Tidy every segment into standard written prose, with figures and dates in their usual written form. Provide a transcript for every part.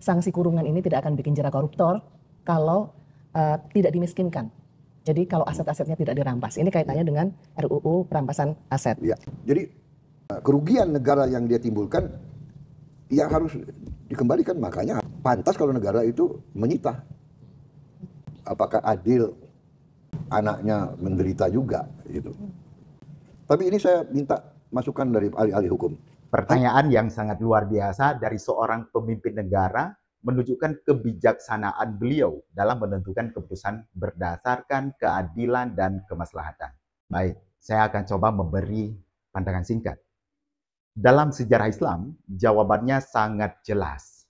sanksi kurungan ini tidak akan bikin jera koruptor kalau tidak dimiskinkan. Jadi kalau aset-asetnya tidak dirampas. Ini kaitannya dengan RUU perampasan aset. Ya, jadi kerugian negara yang dia timbulkan ya harus dikembalikan. Makanya pantas kalau negara itu menyita. Apakah adil anaknya menderita juga gitu. Tapi ini saya minta masukan dari ahli-ahli hukum. Pertanyaan yang sangat luar biasa dari seorang pemimpin negara menunjukkan kebijaksanaan beliau dalam menentukan keputusan berdasarkan keadilan dan kemaslahatan. Baik, saya akan coba memberi pandangan singkat. Dalam sejarah Islam, jawabannya sangat jelas.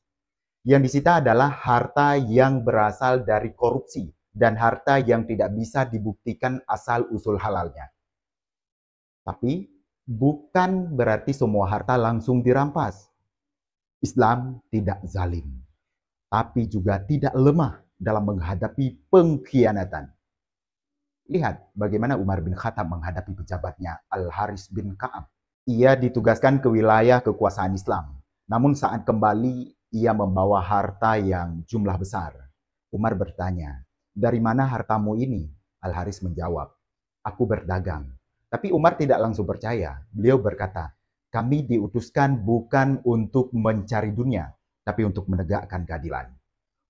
Yang disita adalah harta yang berasal dari korupsi dan harta yang tidak bisa dibuktikan asal-usul halalnya. Tapi bukan berarti semua harta langsung dirampas. Islam tidak zalim, tapi juga tidak lemah dalam menghadapi pengkhianatan. Lihat bagaimana Umar bin Khattab menghadapi pejabatnya Al-Haris bin Ka'ab. Ia ditugaskan ke wilayah kekuasaan Islam. Namun saat kembali, ia membawa harta yang jumlah besar. Umar bertanya, "Dari mana hartamu ini?" Al-Haris menjawab, "Aku berdagang." Tapi Umar tidak langsung percaya. Beliau berkata, "Kami diutuskan bukan untuk mencari dunia, tapi untuk menegakkan keadilan."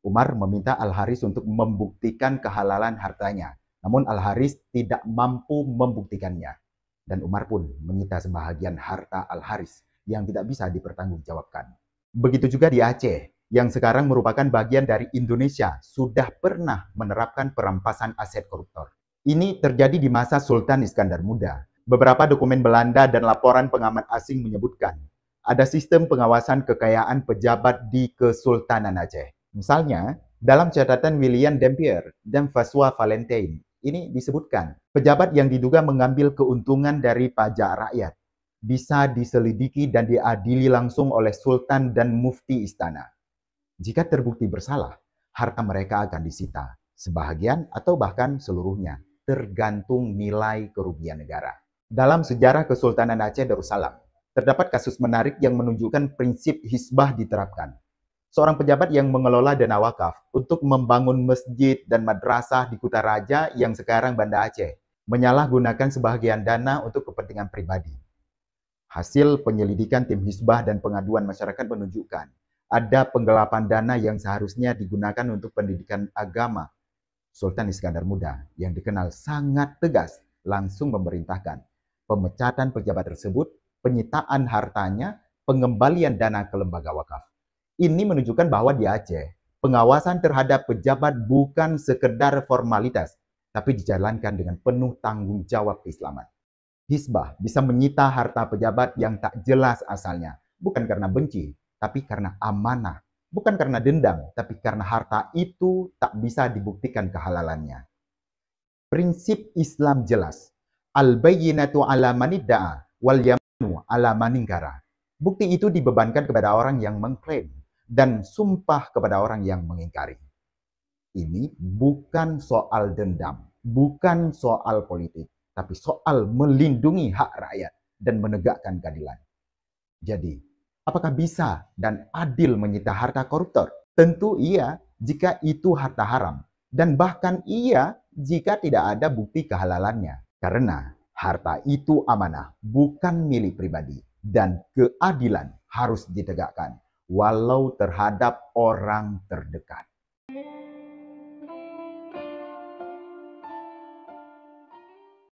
Umar meminta Al-Haris untuk membuktikan kehalalan hartanya. Namun Al-Haris tidak mampu membuktikannya. Dan Umar pun menyita sebahagian harta Al-Haris yang tidak bisa dipertanggungjawabkan. Begitu juga di Aceh, yang sekarang merupakan bagian dari Indonesia, sudah pernah menerapkan perampasan aset koruptor. Ini terjadi di masa Sultan Iskandar Muda. Beberapa dokumen Belanda dan laporan pengamat asing menyebutkan ada sistem pengawasan kekayaan pejabat di Kesultanan Aceh. Misalnya, dalam catatan William Dampier dan François Valentine, ini disebutkan pejabat yang diduga mengambil keuntungan dari pajak rakyat bisa diselidiki dan diadili langsung oleh Sultan dan Mufti Istana. Jika terbukti bersalah, harta mereka akan disita, sebahagian atau bahkan seluruhnya, tergantung nilai kerugian negara. Dalam sejarah Kesultanan Aceh Darussalam, terdapat kasus menarik yang menunjukkan prinsip hisbah diterapkan. Seorang pejabat yang mengelola dana wakaf untuk membangun masjid dan madrasah di Kutaraja yang sekarang Banda Aceh, menyalahgunakan sebahagian dana untuk kepentingan pribadi. Hasil penyelidikan tim hisbah dan pengaduan masyarakat menunjukkan ada penggelapan dana yang seharusnya digunakan untuk pendidikan agama. Sultan Iskandar Muda yang dikenal sangat tegas langsung memerintahkan pemecatan pejabat tersebut, penyitaan hartanya, pengembalian dana ke lembaga wakaf. Ini menunjukkan bahwa di Aceh, pengawasan terhadap pejabat bukan sekedar formalitas, tapi dijalankan dengan penuh tanggung jawab keislaman. Hisbah bisa menyita harta pejabat yang tak jelas asalnya, bukan karena benci, tapi karena amanah. Bukan karena dendam, tapi karena harta itu tak bisa dibuktikan kehalalannya. Prinsip Islam jelas. Al-bayyinatu ala manidda'a wal yaminu ala maningkara. Bukti itu dibebankan kepada orang yang mengklaim dan sumpah kepada orang yang mengingkari. Ini bukan soal dendam, bukan soal politik, tapi soal melindungi hak rakyat dan menegakkan keadilan. Jadi, apakah bisa dan adil menyita harta koruptor? Tentu iya jika itu harta haram. Dan bahkan iya jika tidak ada bukti kehalalannya. Karena harta itu amanah, bukan milik pribadi. Dan keadilan harus ditegakkan, walau terhadap orang terdekat.